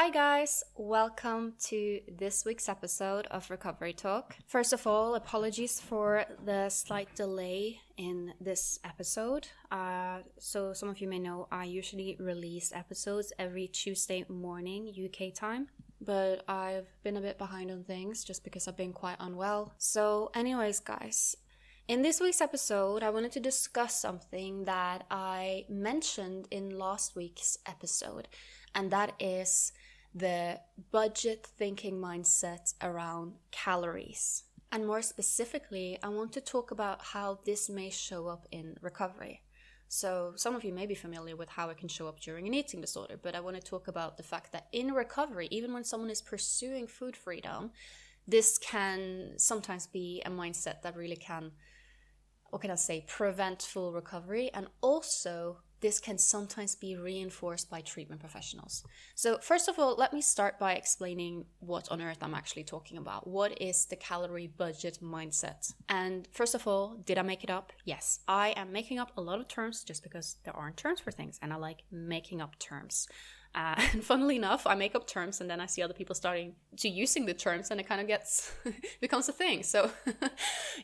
Hi guys, welcome to this week's episode of Recovery Talk. First of all, apologies for the slight delay in this episode. So some of you may know I usually release episodes every Tuesday morning UK time, but I've been a bit behind on things just because I've been quite unwell. So anyways guys, in this week's episode, I wanted to discuss something that I mentioned in last week's episode, and that is the budget thinking mindset around calories. And more specifically, I want to talk about how this may show up in recovery. So some of you may be familiar with how it can show up during an eating disorder, but I want to talk about the fact that in recovery, even when someone is pursuing food freedom, this can sometimes be a mindset that really can, prevent full recovery. And also, this can sometimes be reinforced by treatment professionals. So first of all, let me start by explaining what on earth I'm actually talking about. What is the calorie budget mindset? And first of all, did I make it up? Yes, I am making up a lot of terms just because there aren't terms for things, and I like making up terms. And funnily enough, I make up terms and then I see other people starting to using the terms and it kind of becomes a thing. So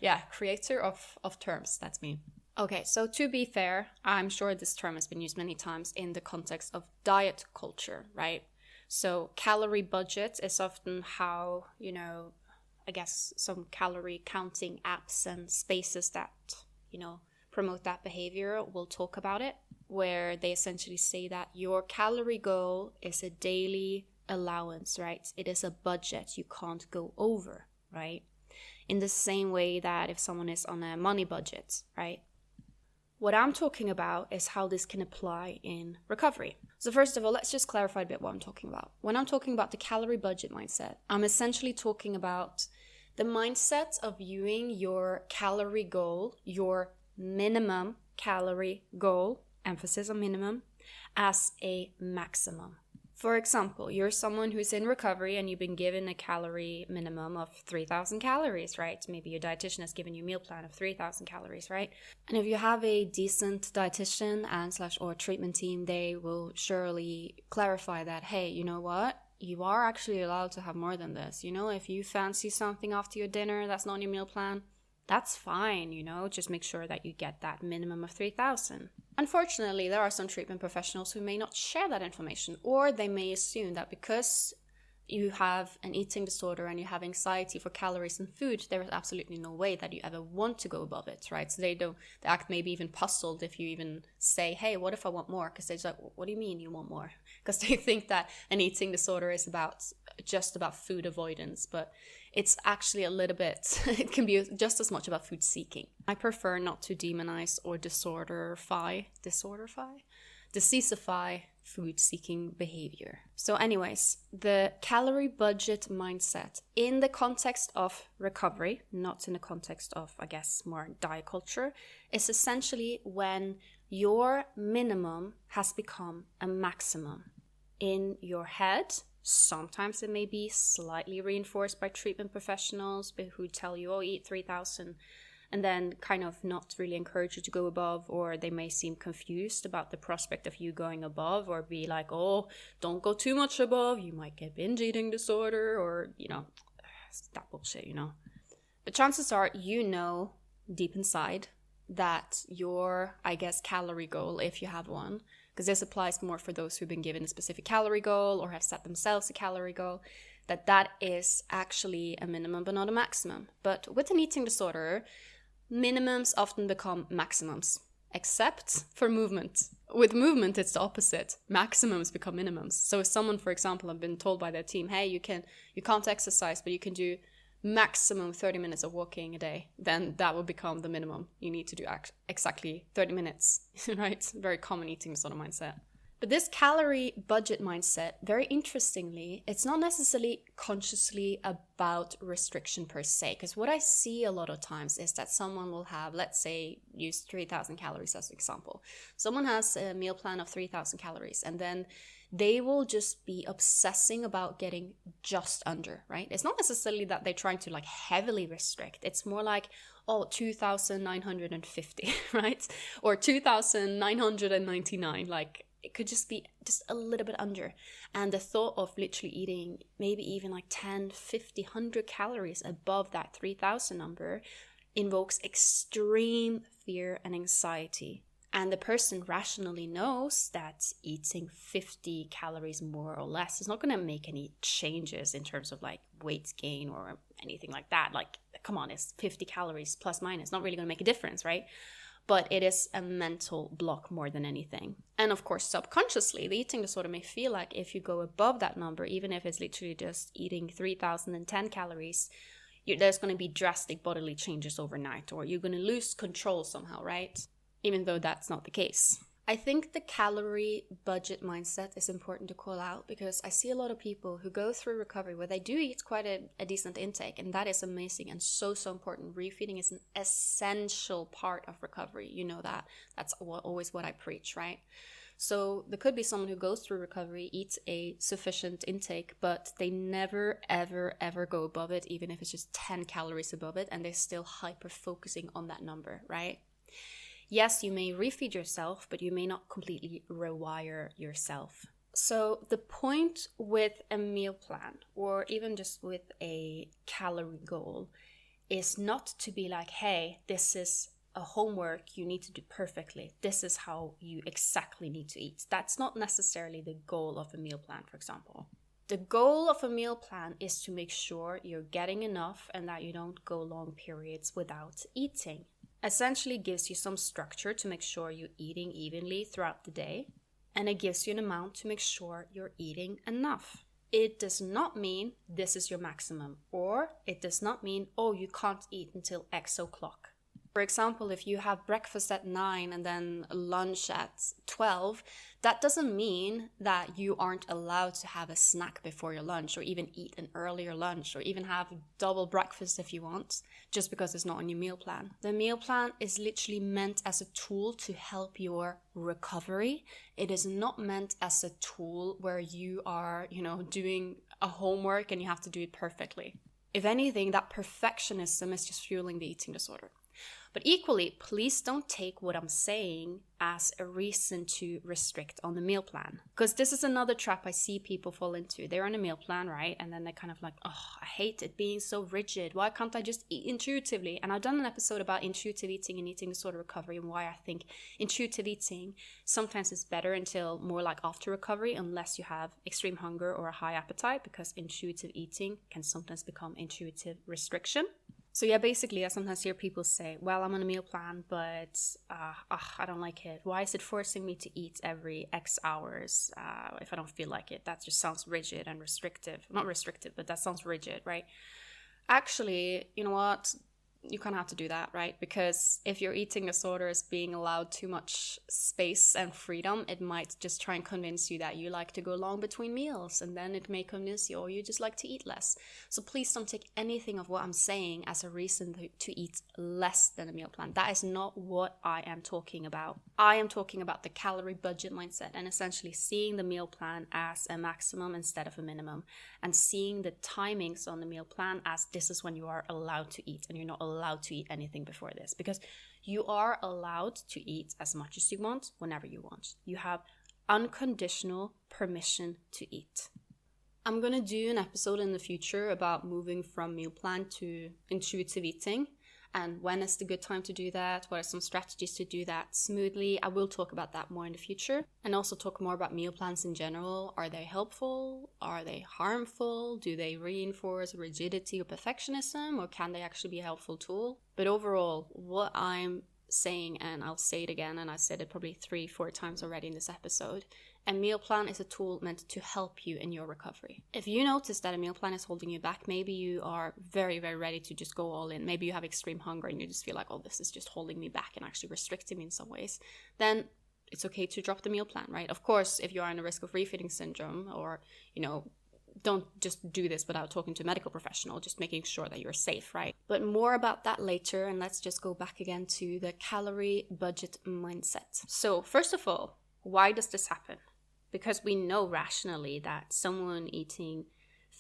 yeah, creator of terms, that's me. Okay, so to be fair, I'm sure this term has been used many times in the context of diet culture, right? So calorie budget is often how, some calorie counting apps and spaces that, promote that behavior will talk about it, where they essentially say that your calorie goal is a daily allowance, right? It is a budget you can't go over, right? In the same way that if someone is on a money budget, right? What I'm talking about is how this can apply in recovery. So first of all, let's just clarify a bit what I'm talking about. When I'm talking about the calorie budget mindset, I'm essentially talking about the mindset of viewing your calorie goal, your minimum calorie goal, emphasis on minimum, as a maximum. For example, you're someone who's in recovery and you've been given a calorie minimum of 3,000 calories, right? Maybe your dietitian has given you a meal plan of 3,000 calories, right? And if you have a decent dietitian or treatment team, they will surely clarify that, hey, you know what? You are actually allowed to have more than this. If you fancy something after your dinner that's not on your meal plan, that's fine, just make sure that you get that minimum of 3,000. Unfortunately, there are some treatment professionals who may not share that information, or they may assume that because you have an eating disorder and you have anxiety for calories and food, there is absolutely no way that you ever want to go above it, right? So they act maybe even puzzled if you even say, hey, what if I want more? Because they're just like, what do you mean you want more? Because they think that an eating disorder is just about food avoidance, but it's actually a little bit, it can be just as much about food seeking. I prefer not to demonize or diseasify food seeking behavior. So anyways, the calorie budget mindset in the context of recovery, not in the context of, more diet culture, is essentially when your minimum has become a maximum. In your head, sometimes it may be slightly reinforced by treatment professionals who tell you, eat 3,000, and then kind of not really encourage you to go above, or they may seem confused about the prospect of you going above, or be like, don't go too much above, you might get binge eating disorder, or, that bullshit, But chances are, deep inside that your, calorie goal, if you have one, because this applies more for those who've been given a specific calorie goal or have set themselves a calorie goal, that is actually a minimum but not a maximum. But with an eating disorder, minimums often become maximums, except for movement. With movement, it's the opposite. Maximums become minimums. So if someone, for example, have been told by their team, hey, you can't exercise, but you can do maximum 30 minutes of walking a day, then that will become the minimum. You need to do exactly 30 minutes, right? Very common eating disorder mindset. But this calorie budget mindset, very interestingly, it's not necessarily consciously about restriction per se. Because what I see a lot of times is that someone will have, let's say, use 3,000 calories as an example. Someone has a meal plan of 3,000 calories, and then they will just be obsessing about getting just under, right? It's not necessarily that they're trying to heavily restrict. It's more like, 2,950, right? Or 2,999, it could just be just a little bit under. And the thought of literally eating maybe even like 10, 50, 100 calories above that 3,000 number invokes extreme fear and anxiety. And the person rationally knows that eating 50 calories more or less is not going to make any changes in terms of like weight gain or anything like that. Like, come on, it's 50 calories plus minus, not really going to make a difference, right? But it is a mental block more than anything. And of course, subconsciously, the eating disorder may feel like if you go above that number, even if it's literally just eating 3,010 calories, there's going to be drastic bodily changes overnight, or you're going to lose control somehow, right? Even though that's not the case. I think the calorie budget mindset is important to call out because I see a lot of people who go through recovery where they do eat quite a decent intake, and that is amazing and so important. Refeeding is an essential part of recovery. You know that. That's always what I preach, right? So there could be someone who goes through recovery, eats a sufficient intake, but they never, ever, ever go above it, even if it's just 10 calories above it, and they're still hyper-focusing on that number, right? Yes, you may refeed yourself, but you may not completely rewire yourself. So the point with a meal plan, or even just with a calorie goal, is not to be like, hey, this is a homework you need to do perfectly. This is how you exactly need to eat. That's not necessarily the goal of a meal plan, for example. The goal of a meal plan is to make sure you're getting enough and that you don't go long periods without eating. Essentially gives you some structure to make sure you're eating evenly throughout the day, and it gives you an amount to make sure you're eating enough. It does not mean this is your maximum, or it does not mean, oh, you can't eat until X o'clock. For example, if you have breakfast at 9 and then lunch at 12, that doesn't mean that you aren't allowed to have a snack before your lunch, or even eat an earlier lunch, or even have double breakfast if you want, just because it's not on your meal plan. The meal plan is literally meant as a tool to help your recovery. It is not meant as a tool where you are, doing a homework and you have to do it perfectly. If anything, that perfectionism is just fueling the eating disorder. But equally, please don't take what I'm saying as a reason to restrict on the meal plan. Because this is another trap I see people fall into. They're on a meal plan, right? And then they're kind of like, oh, I hate it being so rigid. Why can't I just eat intuitively? And I've done an episode about intuitive eating and eating disorder recovery, and why I think intuitive eating sometimes is better until more like after recovery, unless you have extreme hunger or a high appetite, because intuitive eating can sometimes become intuitive restriction. So yeah, basically I sometimes hear people say, well, I'm on a meal plan, but I don't like it. Why is it forcing me to eat every X hours if I don't feel like it? That just sounds rigid and restrictive. Not restrictive, but that sounds rigid, right? Actually, you know what? You kind of have to do that, right? Because if your eating disorder is being allowed too much space and freedom, it might just try and convince you that you like to go long between meals, and then it may convince you, or you just like to eat less. So please don't take anything of what I'm saying as a reason to eat less than a meal plan. That is not what I am talking about. I am talking about the calorie budget mindset, and essentially seeing the meal plan as a maximum instead of a minimum, and seeing the timings on the meal plan as this is when you are allowed to eat, and you're not allowed to eat anything before this, because you are allowed to eat as much as you want whenever you want. You have unconditional permission to eat. I'm going to do an episode in the future about moving from meal plan to intuitive eating, and when is the good time to do that, what are some strategies to do that smoothly. I will talk about that more in the future, and also talk more about meal plans in general. Are they helpful? Are they harmful? Do they reinforce rigidity or perfectionism, or can they actually be a helpful tool? But overall, what I'm saying, and I'll say it again, and I said it probably 3-4 times already in this episode, a meal plan is a tool meant to help you in your recovery. If you notice that a meal plan is holding you back, maybe you are very, very ready to just go all in. Maybe you have extreme hunger and you just feel like, oh, this is just holding me back and actually restricting me in some ways. Then it's okay to drop the meal plan, right? Of course, if you are in a risk of refeeding syndrome, or, don't just do this without talking to a medical professional, just making sure that you're safe, right? But more about that later, and let's just go back again to the calorie budget mindset. So first of all, why does this happen? Because we know rationally that someone eating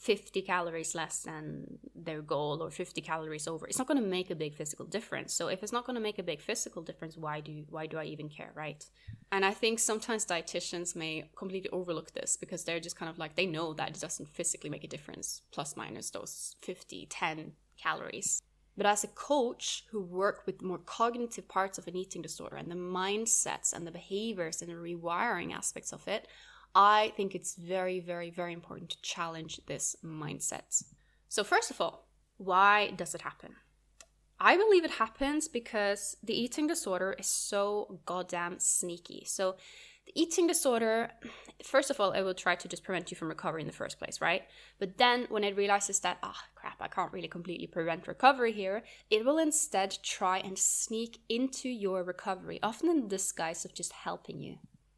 50 calories less than their goal or 50 calories over, it's not going to make a big physical difference. So if it's not going to make a big physical difference, why do I even care, right? And I think sometimes dietitians may completely overlook this because they're just kind of like, they know that it doesn't physically make a difference, plus minus those 10 calories. But as a coach who work with more cognitive parts of an eating disorder and the mindsets and the behaviors and the rewiring aspects of it, I think it's very, very, very important to challenge this mindset. So first of all, why does it happen? I believe it happens because the eating disorder is so goddamn sneaky. So the eating disorder, first of all, it will try to just prevent you from recovery in the first place, right? But then when it realizes that, crap, I can't really completely prevent recovery here, it will instead try and sneak into your recovery, often in the disguise of just helping you.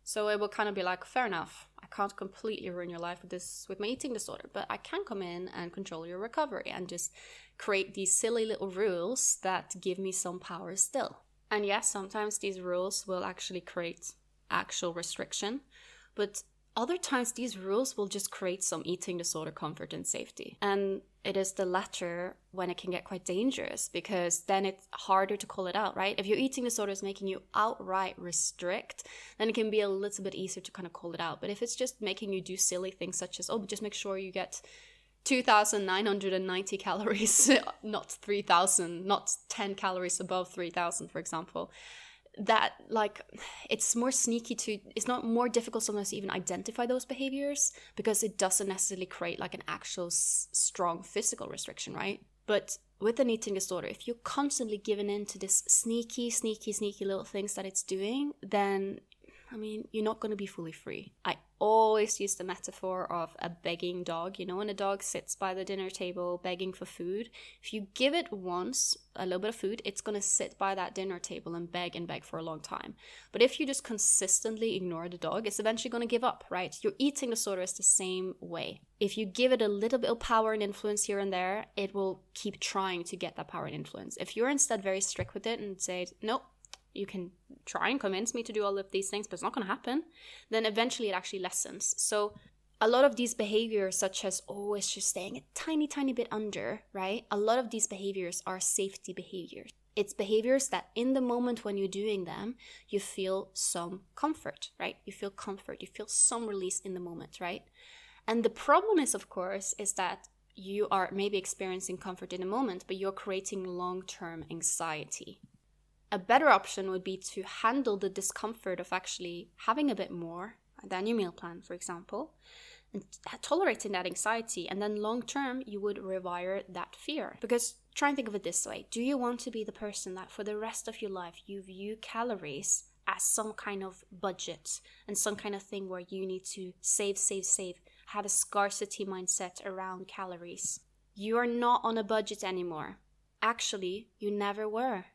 So it will kind of be like, fair enough, I can't completely ruin your life with my eating disorder, but I can come in and control your recovery and just create these silly little rules that give me some power still. And yes, sometimes these rules will actually create actual restriction, but other times these rules will just create some eating disorder comfort and safety. And it is the latter when it can get quite dangerous, because then it's harder to call it out, right? If your eating disorder is making you outright restrict, then it can be a little bit easier to kind of call it out. But if it's just making you do silly things such as, just make sure you get 2,990 calories, not 3,000, not 10 calories above 3,000, for example, that it's more sneaky it's not more difficult sometimes to even identify those behaviors because it doesn't necessarily create an actual strong physical restriction, right? But with an eating disorder, if you're constantly giving in to this sneaky little things that it's doing, then you're not going to be fully free. I always use the metaphor of a begging dog. When a dog sits by the dinner table begging for food, if you give it once a little bit of food, it's going to sit by that dinner table and beg for a long time. But if you just consistently ignore the dog, it's eventually going to give up, right? Your eating disorder is the same way. If you give it a little bit of power and influence here and there, it will keep trying to get that power and influence. If you're instead very strict with it and say, nope, you can try and convince me to do all of these things, but it's not going to happen, then eventually it actually lessens. So a lot of these behaviors, such as, it's just staying a tiny bit under, right? A lot of these behaviors are safety behaviors. It's behaviors that in the moment when you're doing them, you feel some comfort, right? You feel comfort, you feel some release in the moment, right? And the problem is, of course, is that you are maybe experiencing comfort in a moment, but you're creating long-term anxiety. A better option would be to handle the discomfort of actually having a bit more than your meal plan, for example, and tolerating that anxiety. And then long term, you would rewire that fear. Because try and think of it this way. Do you want to be the person that for the rest of your life, you view calories as some kind of budget and some kind of thing where you need to save, have a scarcity mindset around calories? You are not on a budget anymore. Actually, you never were.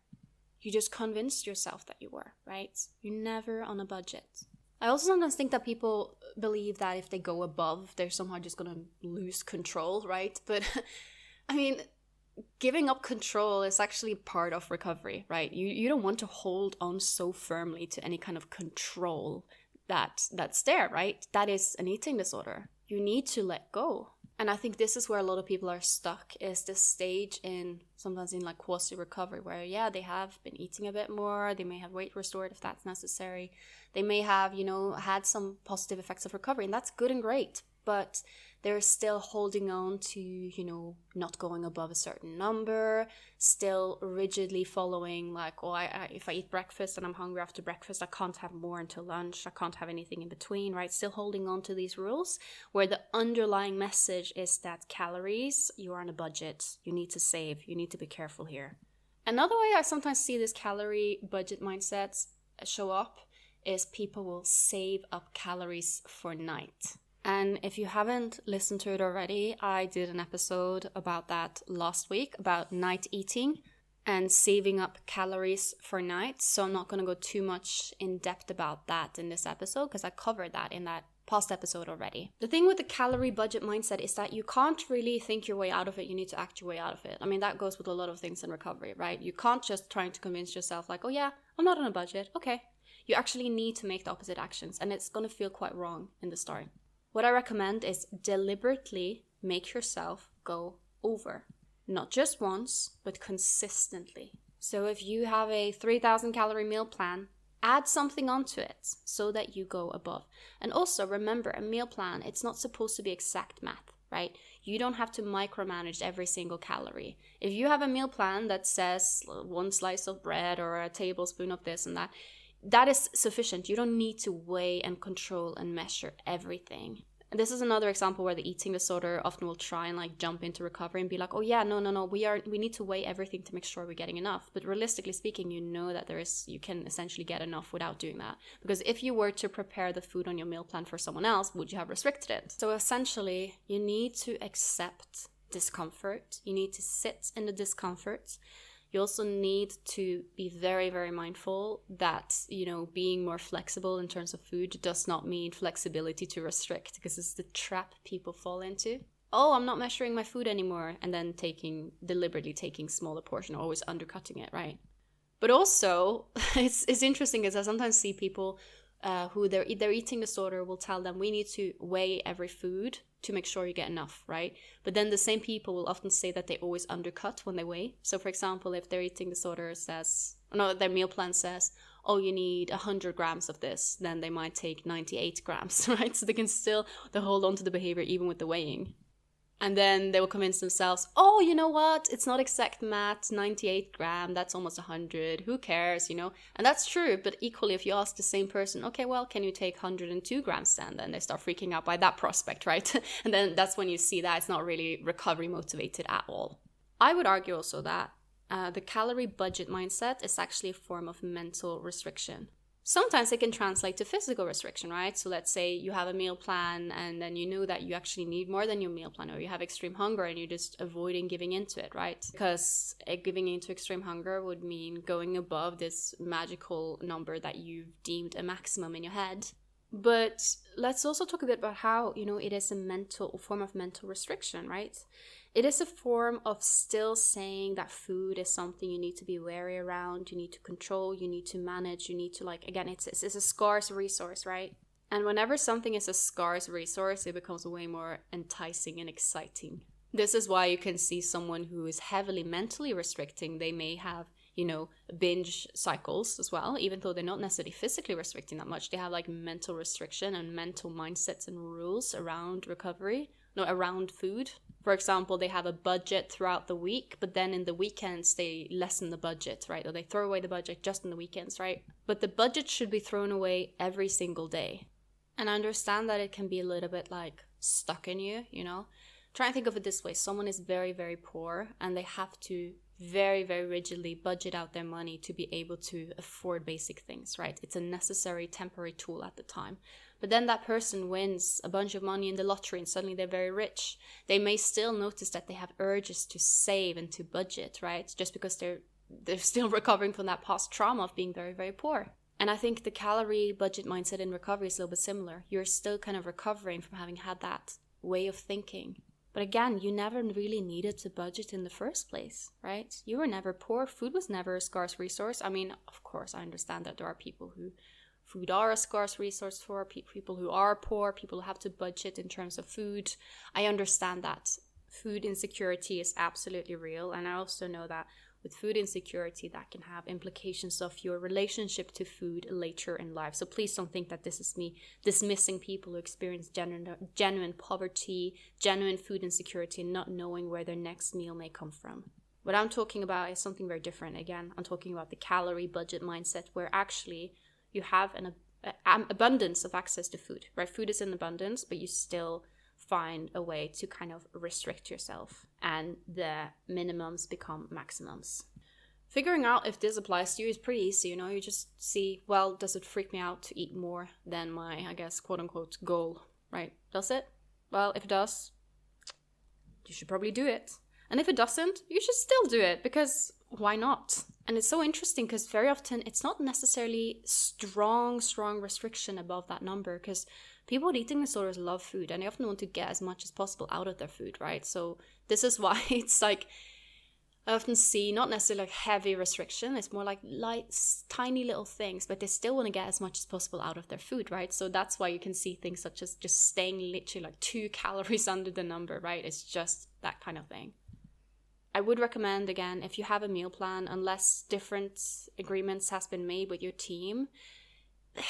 You just convinced yourself that you were, right? You're never on a budget. I also sometimes think that people believe that if they go above, they're somehow just going to lose control, right? But giving up control is actually part of recovery, right? You don't want to hold on so firmly to any kind of control that's there, right? That is an eating disorder. You need to let go. And I think this is where a lot of people are stuck, is this stage sometimes in quasi-recovery where, they have been eating a bit more, they may have weight restored if that's necessary, they may have, had some positive effects of recovery, and that's good and great, but they're still holding on to, not going above a certain number, still rigidly following if I eat breakfast and I'm hungry after breakfast, I can't have more until lunch, I can't have anything in between, right? Still holding on to these rules where the underlying message is that calories, you are on a budget, you need to save, you need to be careful here. Another way I sometimes see this calorie budget mindset show up is people will save up calories for night. And if you haven't listened to it already, I did an episode about that last week, about night eating and saving up calories for night. So I'm not going to go too much in depth about that in this episode because I covered that in that past episode already. The thing with the calorie budget mindset is that you can't really think your way out of it. You need to act your way out of it. That goes with a lot of things in recovery, right? You can't just try to convince yourself I'm not on a budget. Okay. You actually need to make the opposite actions, and it's going to feel quite wrong in the start. What I recommend is deliberately make yourself go over. Not just once, but consistently. So if you have a 3,000 calorie meal plan, add something onto it so that you go above. And also remember, a meal plan, it's not supposed to be exact math, right? You don't have to micromanage every single calorie. If you have a meal plan that says 1 slice of bread or a tablespoon of this and that, that is sufficient. You don't need to weigh and control and measure everything. And this is another example where the eating disorder often will try and like jump into recovery and be like, oh yeah, no, we need to weigh everything to make sure we're getting enough. But realistically speaking, you know that you can essentially get enough without doing that. Because if you were to prepare the food on your meal plan for someone else, would you have restricted it? So essentially, you need to accept discomfort. You need to sit in the discomfort. You also need to be very, very mindful that, being more flexible in terms of food does not mean flexibility to restrict, because it's the trap people fall into. Oh, I'm not measuring my food anymore, and then deliberately taking smaller portion, always undercutting it, right? But also, it's interesting because I sometimes see people who their eating disorder will tell them we need to weigh every food to make sure you get enough, right? But then the same people will often say that they always undercut when they weigh. So for example, if their eating disorder their meal plan says, oh, you need 100 grams of this, then they might take 98 grams, right? So they can still hold on to the behavior even with the weighing. And then they will convince themselves, oh, you know what? It's not exact math, 98 gram, that's almost 100. Who cares, And that's true. But equally, if you ask the same person, okay, well, can you take 102 grams then they start freaking out by that prospect, right? And then that's when you see that it's not really recovery motivated at all. I would argue also that the calorie budget mindset is actually a form of mental restriction. Sometimes it can translate to physical restriction, right? So let's say you have a meal plan and then you know that you actually need more than your meal plan, or you have extreme hunger and you're just avoiding giving into it, right? Because giving into extreme hunger would mean going above this magical number that you've deemed a maximum in your head. But let's also talk a bit about how, it is a form of mental restriction, right? It is a form of still saying that food is something you need to be wary around, you need to control, you need to manage, you need to again, it's a scarce resource, right? And whenever something is a scarce resource, it becomes way more enticing and exciting. This is why you can see someone who is heavily mentally restricting, they may have, binge cycles as well, even though they're not necessarily physically restricting that much. They have mental restriction and mental mindsets and rules around around food. For example, they have a budget throughout the week, but then in the weekends they lessen the budget, right? Or they throw away the budget just in the weekends, right? But the budget should be thrown away every single day. And I understand that it can be a little bit stuck in you, Try and think of it this way. Someone is very, very poor and they have to very, very rigidly budget out their money to be able to afford basic things, right? It's a necessary temporary tool at the time. But then that person wins a bunch of money in the lottery and suddenly they're very rich. They may still notice that they have urges to save and to budget, right? Just because they're still recovering from that past trauma of being very, very poor. And I think the calorie budget mindset in recovery is a little bit similar. You're still kind of recovering from having had that way of thinking. But again, you never really needed to budget in the first place, right? You were never poor. Food was never a scarce resource. I mean, of course, I understand that there are people who food are a scarce resource for, people who are poor, people who have to budget in terms of food. I understand that. Food insecurity is absolutely real. And I also know that with food insecurity, that can have implications of your relationship to food later in life. So please don't think that this is me dismissing people who experience genuine poverty, genuine food insecurity, and not knowing where their next meal may come from. What I'm talking about is something very different. Again, I'm talking about the calorie budget mindset, where actually you have an abundance of access to food, right? Food is in abundance, but you still find a way to kind of restrict yourself, and the minimums become maximums. Figuring out if this applies to you is pretty easy, you just see, well, does it freak me out to eat more than my, I guess, quote unquote goal, right? Does it? Well, if it does, you should probably do it. And if it doesn't, you should still do it, because why not? And it's so interesting because very often it's not necessarily strong restriction above that number, because people with eating disorders love food and they often want to get as much as possible out of their food, right? So this is why it's I often see not necessarily like heavy restriction, it's more like light, tiny little things, but they still want to get as much as possible out of their food, right? So that's why you can see things such as just staying literally like 2 calories under the number, right? It's just that kind of thing. I would recommend, again, if you have a meal plan, unless different agreements has been made with your team,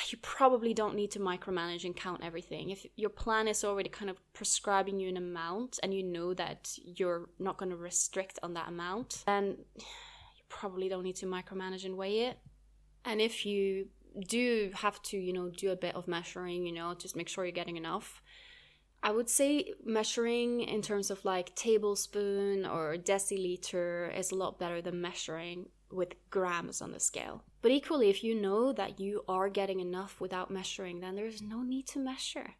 you probably don't need to micromanage and count everything. If your plan is already kind of prescribing you an amount and you know that you're not going to restrict on that amount, then you probably don't need to micromanage and weigh it. And if you do have to, do a bit of measuring, just make sure you're getting enough. I would say measuring in terms of like tablespoon or deciliter is a lot better than measuring with grams on the scale. But equally, if you know that you are getting enough without measuring, then there's no need to measure,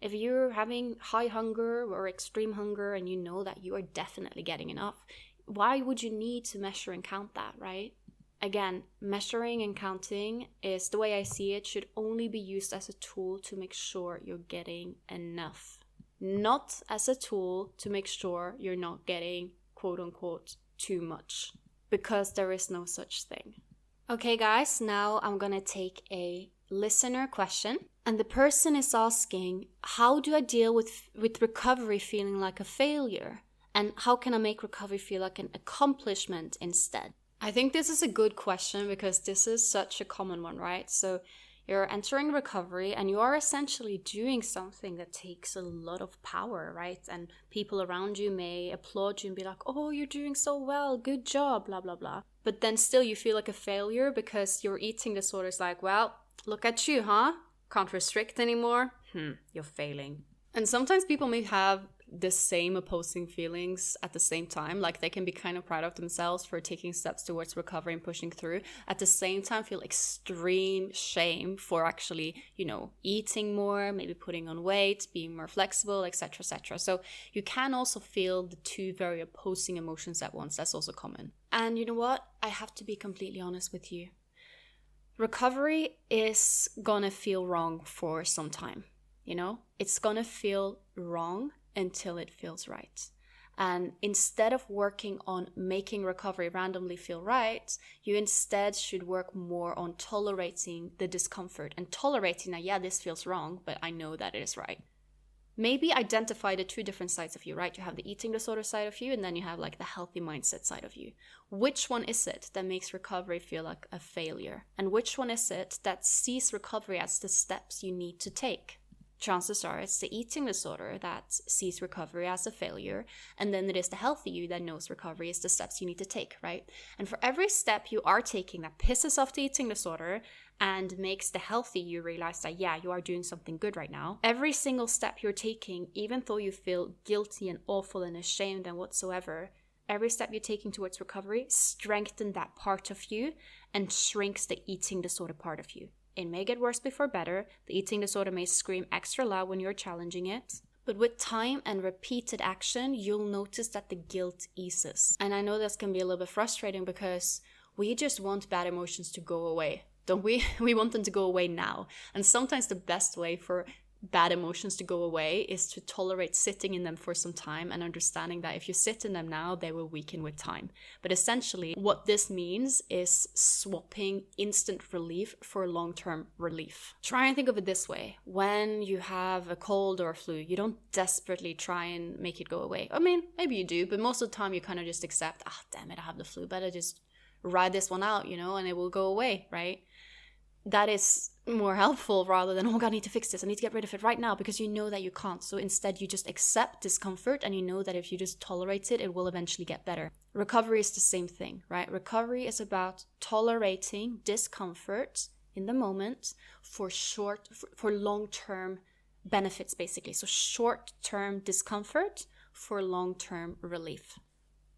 If you're having high hunger or extreme hunger and you know that you are definitely getting enough, why would you need to measure and count that, right? Again, measuring and counting is, the way I see it, should only be used as a tool to make sure you're getting enough. Not as a tool to make sure you're not getting, quote unquote, too much. Because there is no such thing. Okay guys, now I'm gonna take a listener question. And the person is asking, how do I deal with recovery feeling like a failure? And how can I make recovery feel like an accomplishment instead? I think this is a good question because this is such a common one, right? So you're entering recovery and you are essentially doing something that takes a lot of power, right? And people around you may applaud you and be like, oh, you're doing so well, good job, blah, blah, blah. But then still you feel like a failure because your eating disorder is like, well, look at you, huh? Can't restrict anymore? You're failing. And sometimes people may have the same opposing feelings at the same time. Like they can be kind of proud of themselves for taking steps towards recovery and pushing through. At the same time, feel extreme shame for actually, eating more, maybe putting on weight, being more flexible, etc., etc. So you can also feel the two very opposing emotions at once. That's also common. And you know what? I have to be completely honest with you. Recovery is gonna feel wrong for some time. It's gonna feel wrong until it feels right. And instead of working on making recovery randomly feel right, you instead should work more on tolerating the discomfort and tolerating that, yeah, this feels wrong, but I know that it is right. Maybe identify the two different sides of you, right? You have the eating disorder side of you, and then you have like the healthy mindset side of you. Which one is it that makes recovery feel like a failure? And which one is it that sees recovery as the steps you need to take? Chances are it's the eating disorder that sees recovery as a failure, and then it is the healthy you that knows recovery is the steps you need to take, right? And for every step you are taking that pisses off the eating disorder and makes the healthy you realize that, yeah, you are doing something good right now, every single step you're taking, even though you feel guilty and awful and ashamed and whatsoever, every step you're taking towards recovery strengthens that part of you and shrinks the eating disorder part of you. It may get worse before better. The eating disorder may scream extra loud when you're challenging it. But with time and repeated action, you'll notice that the guilt eases. And I know this can be a little bit frustrating because we just want bad emotions to go away, don't we? We want them to go away now. And sometimes the best way for bad emotions to go away is to tolerate sitting in them for some time and understanding that if you sit in them now, they will weaken with time. But essentially, what this means is swapping instant relief for long-term relief. Try and think of it this way. When you have a cold or a flu, you don't desperately try and make it go away. I mean, maybe you do, but most of the time you kind of just accept, damn it, I have the flu, better just ride this one out, and it will go away, right? That is more helpful rather than, oh God, I need to fix this. I need to get rid of it right now, because you know that you can't. So instead you just accept discomfort and you know that if you just tolerate it, it will eventually get better. Recovery is the same thing, right? Recovery is about tolerating discomfort in the moment for long-term benefits, basically. So short-term discomfort for long-term relief.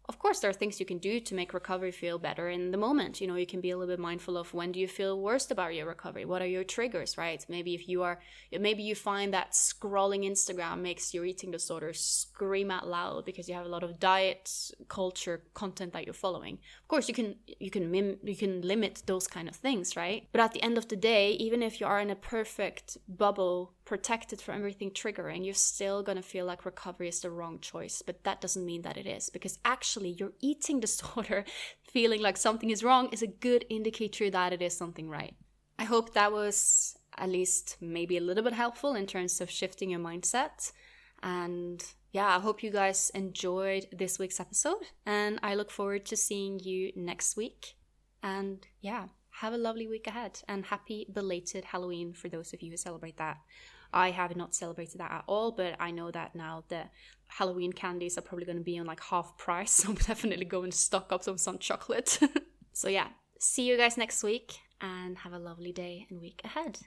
Of course, there are things you can do to make recovery feel better in the moment. You can be a little bit mindful of when do you feel worst about your recovery? What are your triggers, right? Maybe you find that scrolling Instagram makes your eating disorder scream out loud because you have a lot of diet culture content that you're following. Of course, you can limit those kind of things, right? But at the end of the day, even if you are in a perfect bubble, protected from everything triggering, you're still going to feel like recovery is the wrong choice. But that doesn't mean that it is, because actually your eating disorder, feeling like something is wrong, is a good indicator that it is something right. I hope that was at least maybe a little bit helpful in terms of shifting your mindset. And yeah, I hope you guys enjoyed this week's episode, and I look forward to seeing you next week. And yeah, have a lovely week ahead, and happy belated Halloween for those of you who celebrate that. I have not celebrated that at all, but I know that now the Halloween candies are probably going to be on like half price, so I'm definitely going to stock up some chocolate. So yeah, see you guys next week, and have a lovely day and week ahead.